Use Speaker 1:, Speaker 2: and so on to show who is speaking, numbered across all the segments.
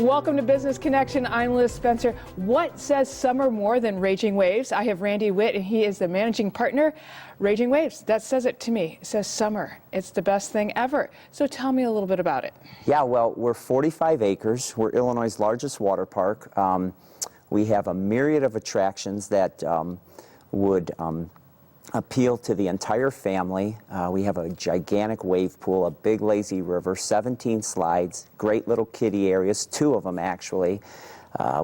Speaker 1: Welcome to Business Connection. I'm Liz Spencer. What says summer more than Raging Waves? I have Randy Witt, and he is the managing partner. Raging Waves, that says it to me. It says summer. It's the best thing ever. So tell me a little bit about it.
Speaker 2: Yeah, well, we're 45 acres. We're Illinois' largest water park. We have a myriad of attractions that would appeal to the entire family. We have a gigantic wave pool, a big lazy river, 17 slides, great little kiddie areas, 2 of them actually.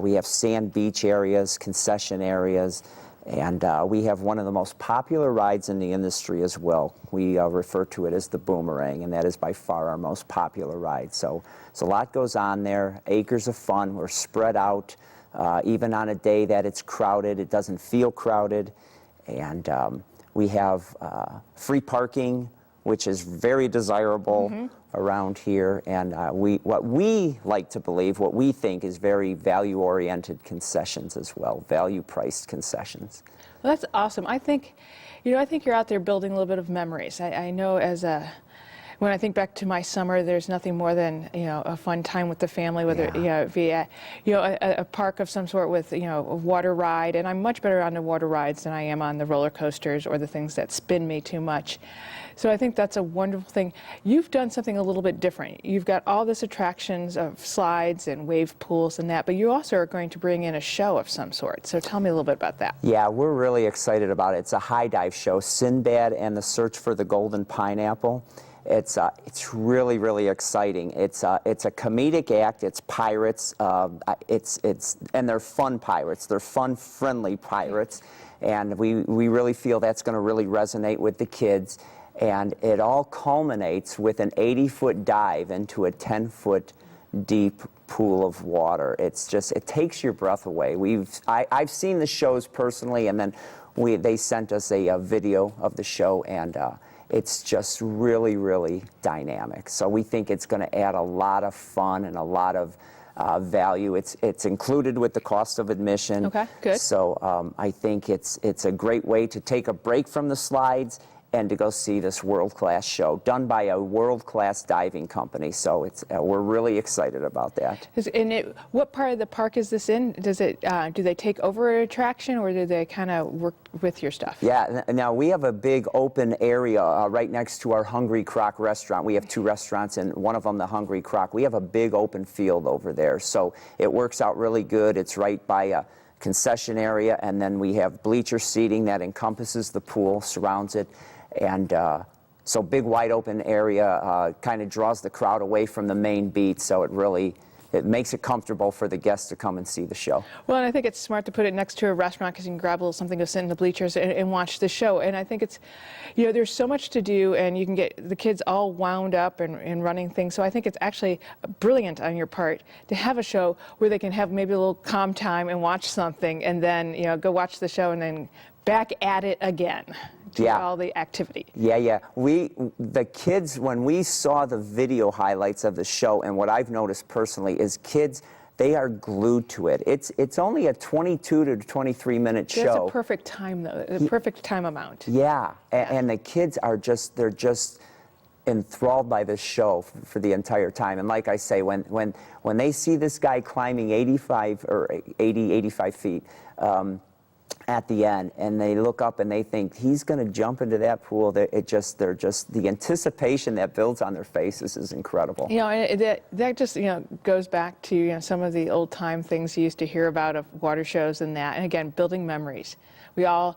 Speaker 2: We have sand beach areas, concession areas, and we have one of the most popular rides in the industry as well. We refer to it as the Boomerang, and that is by far our most popular ride. So a lot goes on there, acres of fun. We're spread out. Even on a day that it's crowded, it doesn't feel crowded. And we have free parking, which is very desirable around here. And what we like to believe, what we think is very value-oriented concessions as well, value-priced concessions.
Speaker 1: Well, that's awesome. I think you're out there building a little bit of memories. I know when I think back to my summer, there's nothing more than a fun time with the family, whether via a park of some sort with a water ride. And I'm much better on the water rides than I am on the roller coasters or the things that spin me too much. So I think that's a wonderful thing. You've done something a little bit different. You've got all this attractions of slides and wave pools and that, but you also are going to bring in a show of some sort. So tell me a little bit about that.
Speaker 2: Yeah, we're really excited about it. It's a high dive show, Sinbad and the Search for the Golden Pineapple. It's really, really exciting. It's a comedic act. It's pirates. And they're fun pirates. They're fun, friendly pirates, and we really feel that's going to really resonate with the kids. And it all culminates with an 80-foot dive into a 10-foot deep pool of water. It takes your breath away. I've seen the shows personally, and then they sent us a video of the show, and it's just really, really dynamic. So we think it's going to add a lot of fun and a lot of value. It's included with the cost of admission.
Speaker 1: Okay, good.
Speaker 2: So I think it's a great way to take a break from the slides and to go see this world-class show done by a world-class diving company. So we're really excited about that.
Speaker 1: And what part of the park is this in? Do they take over an attraction, or do they kind of work with your stuff?
Speaker 2: Yeah, now we have a big open area right next to our Hungry Croc restaurant. We have 2 restaurants, and one of them, the Hungry Croc. We have a big open field over there, so it works out really good. It's right by a concession area, and then we have bleacher seating that encompasses the pool, surrounds it. And so big wide open area kind of draws the crowd away from the main beat, so it makes it comfortable for the guests to come and see the show.
Speaker 1: Well, and I think it's smart to put it next to a restaurant because you can grab a little something, go sit in the bleachers and watch the show. And I think it's, there's so much to do, and you can get the kids all wound up and running things. So I think it's actually brilliant on your part to have a show where they can have maybe a little calm time and watch something, and then go watch the show and then back at it again. All the activity.
Speaker 2: Yeah. The kids, when we saw the video highlights of the show, and what I've noticed personally is kids, they are glued to it. It's only a 22 to 23 minute show.
Speaker 1: That's a perfect time though, the perfect time amount.
Speaker 2: Yeah, and the kids are they're just enthralled by this show for the entire time. And like I say, when they see this guy climbing 85 feet, at the end, and they look up and they think he's going to jump into that pool, the anticipation that builds on their faces is incredible.
Speaker 1: That just goes back to some of the old time things you used to hear about of water shows and that. And again, building memories. We all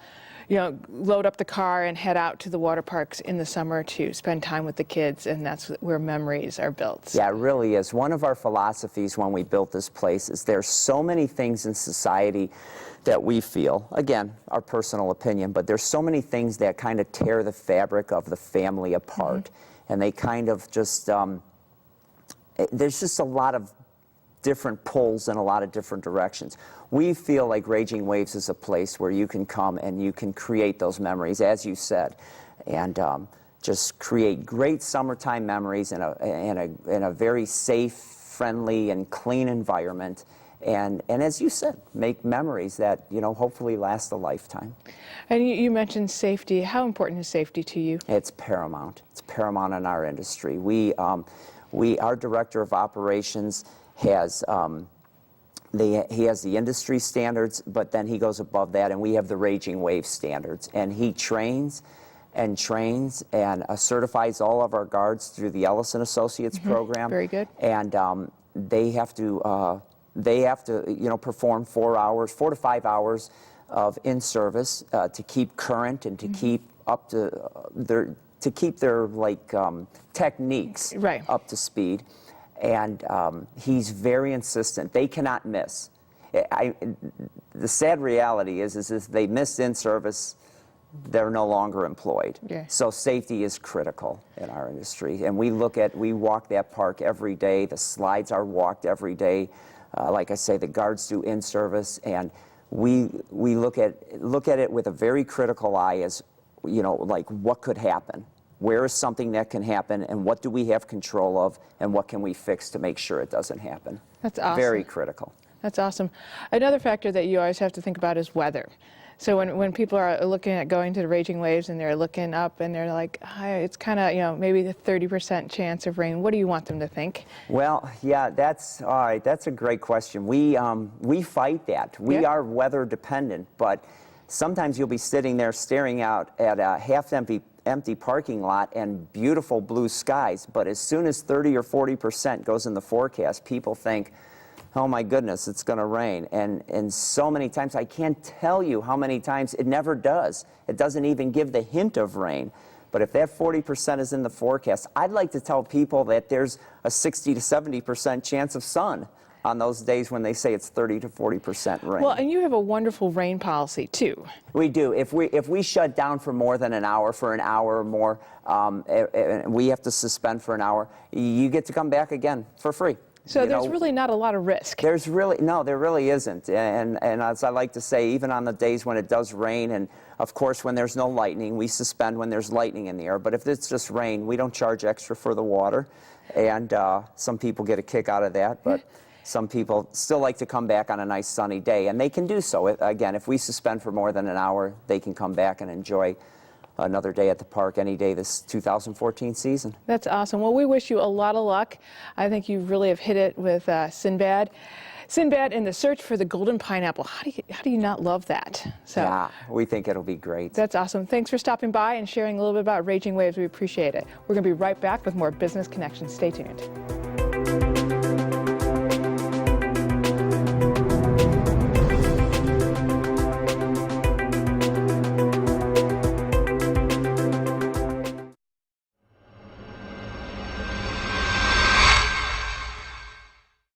Speaker 1: load up the car and head out to the water parks in the summer to spend time with the kids, and that's where memories are built.
Speaker 2: Yeah, it really is. One of our philosophies when we built this place is there's so many things in society that we feel, again, our personal opinion, but there's so many things that kind of tear the fabric of the family apart, and they kind of just, there's just a lot of different pulls in a lot of different directions. We feel like Raging Waves is a place where you can come and you can create those memories, as you said, and just create great summertime memories in a very safe, friendly, and clean environment. And as you said, make memories that, hopefully last a lifetime.
Speaker 1: And you mentioned safety. How important is safety to you?
Speaker 2: It's paramount. It's paramount in our industry. We Our director of operations has he has the industry standards, but then he goes above that, and we have the Raging Wave standards. And he trains and certifies all of our guards through the Ellison Associates program.
Speaker 1: Very good.
Speaker 2: And they have to perform 4 to 5 hours of in-service to keep current and to keep up to their techniques up to speed. And he's very insistent. They cannot miss. The sad reality is if they miss in service, they're no longer employed.
Speaker 1: Yeah.
Speaker 2: So safety is critical in our industry. And we walk that park every day. The slides are walked every day. Like I say, the guards do in service, and we look at it with a very critical eye as, like what could happen. Where is something that can happen, and what do we have control of, and what can we fix to make sure it doesn't happen?
Speaker 1: That's awesome.
Speaker 2: Very critical.
Speaker 1: That's awesome. Another factor that you always have to think about is weather. So when people are looking at going to the Raging Waves and they're looking up and they're like, it's kind of, maybe the 30% chance of rain, what do you want them to think?
Speaker 2: Well, yeah, that's all right. That's a great question. We fight that. We are weather dependent, but sometimes you'll be sitting there staring out at a half-empty parking lot and beautiful blue skies, but as soon as 30 or 40% goes in the forecast, people think, oh my goodness, it's going to rain. And so many times, I can't tell you how many times it never does. It doesn't even give the hint of rain. But if that 40% is in the forecast, I'd like to tell people that there's a 60 to 70% chance of sun on those days when they say it's 30 to 40% rain.
Speaker 1: Well, and you have a wonderful rain policy too.
Speaker 2: We do. If we shut down for more than an hour, for an hour or more, we have to suspend for an hour, you get to come back again for free.
Speaker 1: So there's really not a lot of risk.
Speaker 2: There really isn't. And as I like to say, even on the days when it does rain, and of course when there's no lightning, we suspend when there's lightning in the air. But if it's just rain, we don't charge extra for the water. And some people get a kick out of that, but some people still like to come back on a nice sunny day, and they can do so. Again, if we suspend for more than an hour, they can come back and enjoy another day at the park any day this 2014 season.
Speaker 1: That's awesome. Well, we wish you a lot of luck. I think you really have hit it with Sinbad. Sinbad in the search for the golden pineapple. How do you not love that? So,
Speaker 2: yeah, we think it'll be great.
Speaker 1: That's awesome. Thanks for stopping by and sharing a little bit about Raging Waves. We appreciate it. We're going to be right back with more Business Connections. Stay tuned.